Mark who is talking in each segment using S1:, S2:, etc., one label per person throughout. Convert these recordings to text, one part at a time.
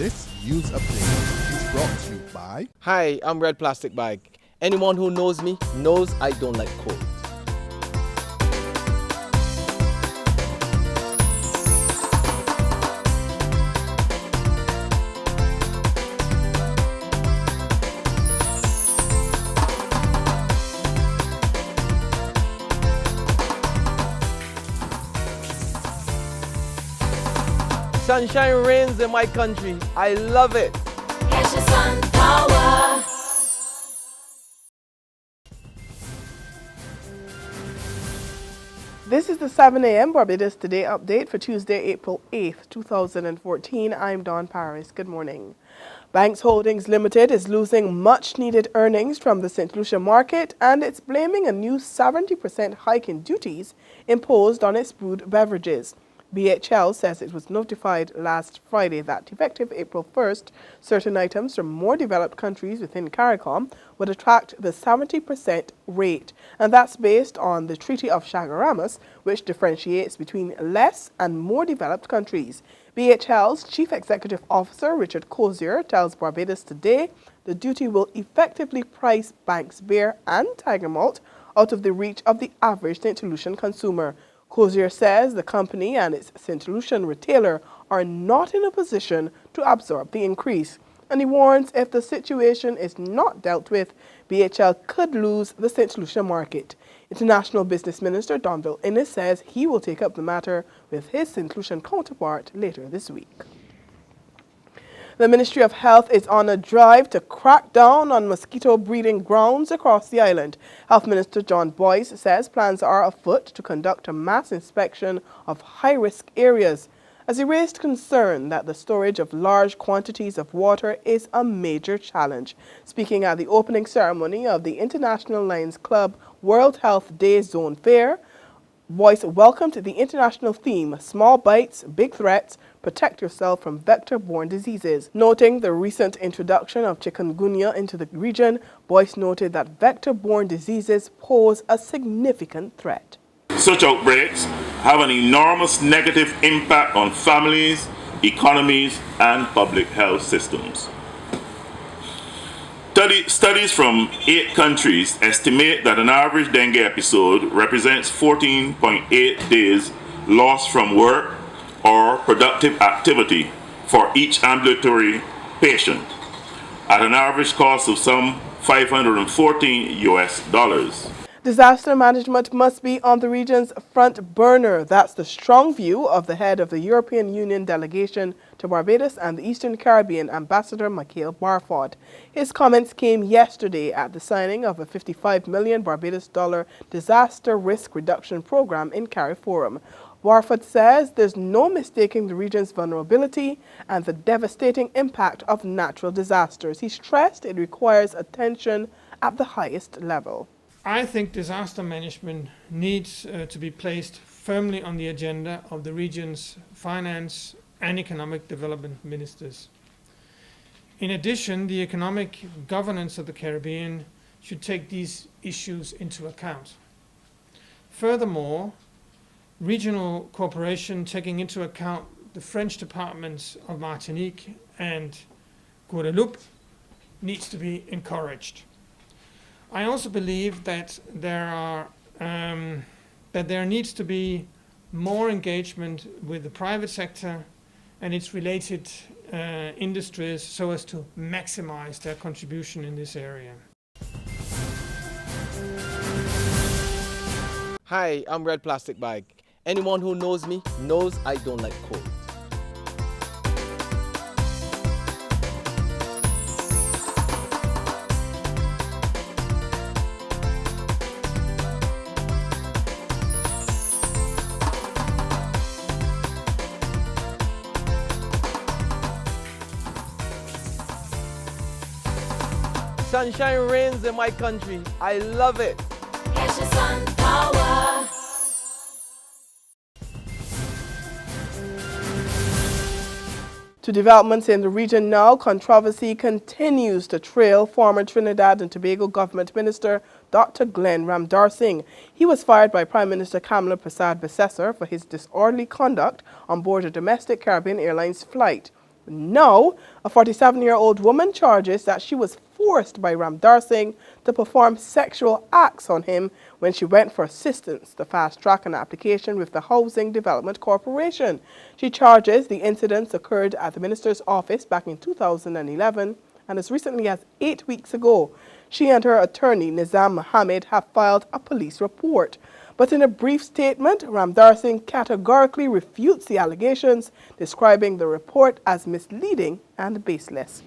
S1: This news update is brought to you by...
S2: Hi, I'm Red Plastic Bag. Anyone who knows me knows I don't like cold. Sunshine reigns in my country. I love it.
S3: Catch the sun power.
S4: This is the 7 a.m. Barbados Today update for Tuesday, April 8th, 2014. I'm Dawn Paris. Good morning. Banks Holdings Limited is losing much-needed earnings from the St. Lucia market, and it's blaming a new 70% hike in duties imposed on its brewed beverages. BHL says it was notified last Friday that effective April 1st, certain items from more developed countries within CARICOM would attract the 70% rate, and that's based on the Treaty of Chaguaramas, which differentiates between less and more developed countries. BHL's Chief Executive Officer, Richard Cozier, tells Barbados Today the duty will effectively price Banks beer and Tiger Malt out of the reach of the average St. Lucian consumer. Cozier says the company and its St. Lucian retailer are not in a position to absorb the increase. And he warns if the situation is not dealt with, BHL could lose the St. Lucia market. International Business Minister Donville Innes says he will take up the matter with his St. Lucian counterpart later this week. The Ministry of Health is on a drive to crack down on mosquito breeding grounds across the island. Health Minister John Boyce says plans are afoot to conduct a mass inspection of high-risk areas, as he raised concern that the storage of large quantities of water is a major challenge. Speaking at the opening ceremony of the International Lions Club World Health Day Zone Fair, Boyce welcomed the international theme, Small Bites, Big Threats, Protect Yourself from Vector-Borne Diseases. Noting the recent introduction of chikungunya into the region, Boyce noted that vector-borne diseases pose a significant threat.
S5: Such outbreaks have an enormous negative impact on families, economies, and public health systems. Studies from 8 countries estimate that an average dengue episode represents 14.8 days lost from work or productive activity for each ambulatory patient, at an average cost of some $514 US.
S4: Disaster management must be on the region's front burner. That's the strong view of the head of the European Union delegation to Barbados and the Eastern Caribbean, Ambassador Michael Barford. His comments came yesterday at the signing of a $55 million Barbados disaster risk reduction program in CARIFORUM. Barford says there's no mistaking the region's vulnerability and the devastating impact of natural disasters. He stressed it requires attention at the highest level.
S6: I think disaster management needs to be placed firmly on the agenda of the region's finance and economic development ministers. In addition, the economic governance of the Caribbean should take these issues into account. Furthermore, regional cooperation taking into account the French departments of Martinique and Guadeloupe needs to be encouraged. I also believe that there needs to be more engagement with the private sector and its related industries so as to maximize their contribution in this area.
S2: Hi, I'm Red Plastic Bag. Anyone who knows me knows I don't like cold. Sunshine reigns in my country. I love it.
S3: Catch the sun power.
S4: To developments in the region now, controversy continues to trail former Trinidad and Tobago Government Minister Dr. Glenn Ramdarsingh. He was fired by Prime Minister Kamala Prasad Besessar for his disorderly conduct on board a domestic Caribbean Airlines flight. Now, a 47-year-old woman charges that she was forced by Ramdar Singh to perform sexual acts on him when she went for assistance to fast-track an application with the Housing Development Corporation. She charges the incidents occurred at the minister's office back in 2011 and as recently as 8 weeks ago. She and her attorney, Nizam Mohammed, have filed a police report. But in a brief statement, Ramdar Singh categorically refutes the allegations, describing the report as misleading and baseless.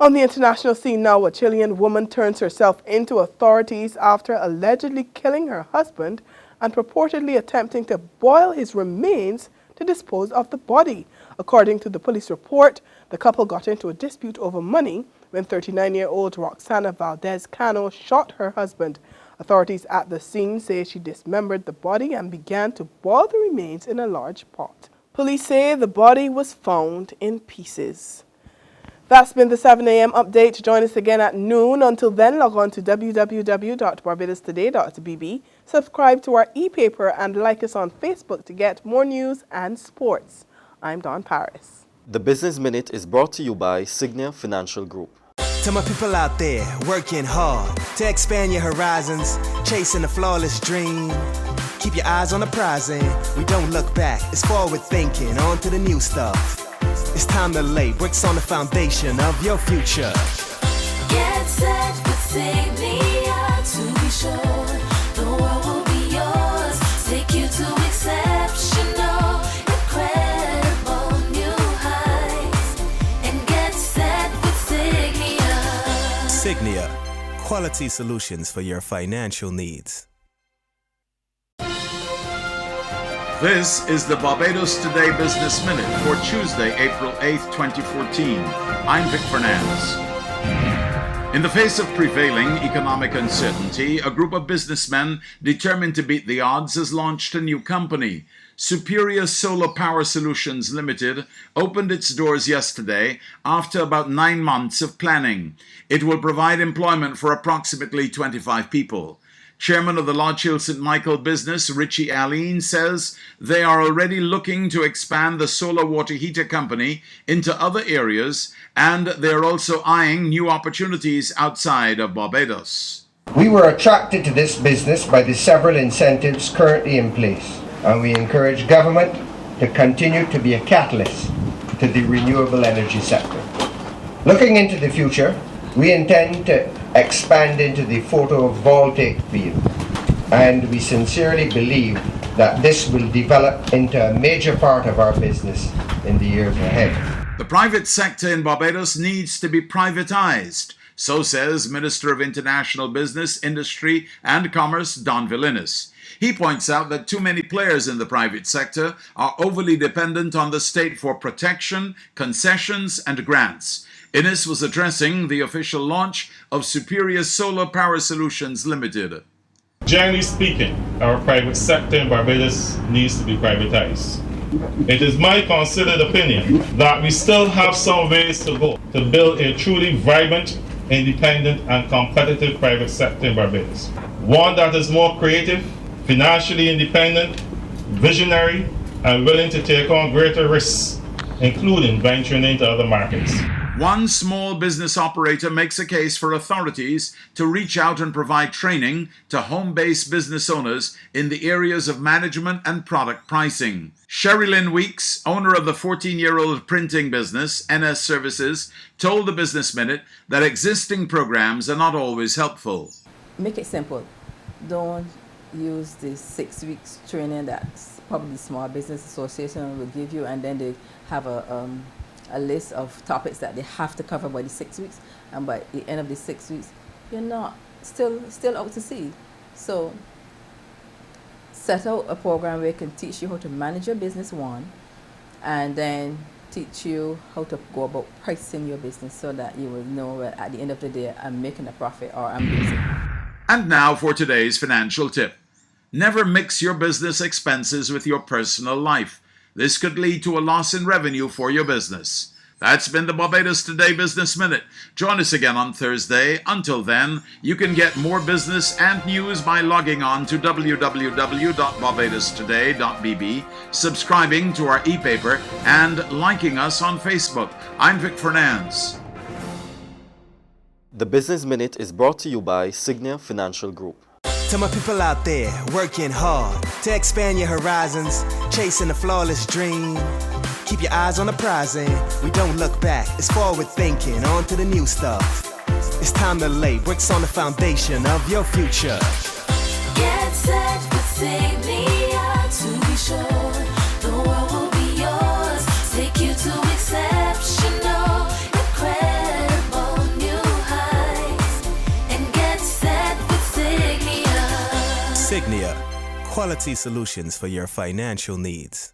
S4: On the international scene now, a Chilean woman turns herself into authorities after allegedly killing her husband and purportedly attempting to boil his remains to dispose of the body. According to the police report, the couple got into a dispute over money when 39-year-old Roxana Valdez Cano shot her husband. Authorities at the scene say she dismembered the body and began to boil the remains in a large pot. Police say the body was found in pieces. That's been the 7 a.m. update. Join us again at noon. Until then, log on to www.barbadostoday.bb, subscribe to our e-paper, and like us on Facebook to get more news and sports. I'm Dawn Paris.
S7: The Business Minute is brought to you by Signia Financial Group.
S8: To my people out there working hard to expand your horizons, chasing a flawless dream. Keep your eyes on the prize and we don't look back. It's forward thinking, on to the new stuff. It's time to lay bricks on the foundation of your future.
S3: Get set with Signia to be sure the world will be yours. Take you to exceptional, incredible new heights. And get set with Signia.
S8: Signia, quality solutions for your financial needs.
S9: This is the Barbados Today Business Minute for Tuesday, April 8th, 2014. I'm Vic Fernandez. In the face of prevailing economic uncertainty, a group of businessmen determined to beat the odds has launched a new company. Superior Solar Power Solutions Limited opened its doors yesterday after about 9 months of planning. It will provide employment for approximately 25 people. Chairman of the Lodge Hill St. Michael business, Richie Allen, says they are already looking to expand the solar water heater company into other areas, and they are also eyeing new opportunities outside of Barbados.
S10: We were attracted to this business by the several incentives currently in place, and we encourage government to continue to be a catalyst to the renewable energy sector. Looking into the future, we intend to expand into the photovoltaic field, and we sincerely believe that this will develop into a major part of our business in the years ahead.
S9: The private sector in Barbados needs to be privatized, so says Minister of International Business, Industry and Commerce, Don Villinis. He points out that too many players in the private sector are overly dependent on the state for protection, concessions and grants. Innes was addressing the official launch of Superior Solar Power Solutions Limited.
S11: Generally speaking, our private sector in Barbados needs to be privatized. It is my considered opinion that we still have some ways to go to build a truly vibrant, independent and competitive private sector in Barbados. One that is more creative, financially independent, visionary, and willing to take on greater risks, including venturing into other markets.
S9: One small business operator makes a case for authorities to reach out and provide training to home-based business owners in the areas of management and product pricing. Sherry Lynn Weeks, owner of the 14-year-old printing business, NS Services, told the Business Minute that existing programs are not always helpful.
S12: Make it simple. Don't use the 6 weeks training that probably Small Business Association will give you, and then they have a list of topics that they have to cover by the 6 weeks, and by the end of the 6 weeks you're not still out to sea. So set out a program where it can teach you how to manage your business, one, and then teach you how to go about pricing your business so that you will know that at the end of the day I'm making a profit or I'm losing.
S9: And now for today's financial tip. Never mix your business expenses with your personal life. This could lead to a loss in revenue for your business. That's been the Barbados Today Business Minute. Join us again on Thursday. Until then, you can get more business and news by logging on to www.barbadostoday.bb, subscribing to our e-paper, and liking us on Facebook. I'm Vic Fernandez.
S7: The Business Minute is brought to you by Signia Financial Group.
S8: To my people out there working hard to expand your horizons, chasing a flawless dream. Keep your eyes on the prize and we don't look back. It's forward thinking, on to the new stuff. It's time to lay bricks on the foundation of your future.
S3: Get set with Signia to be sure the world will be yours. Take you to exceptional, incredible new heights. And get set with Signia.
S8: Signia, quality solutions for your financial needs.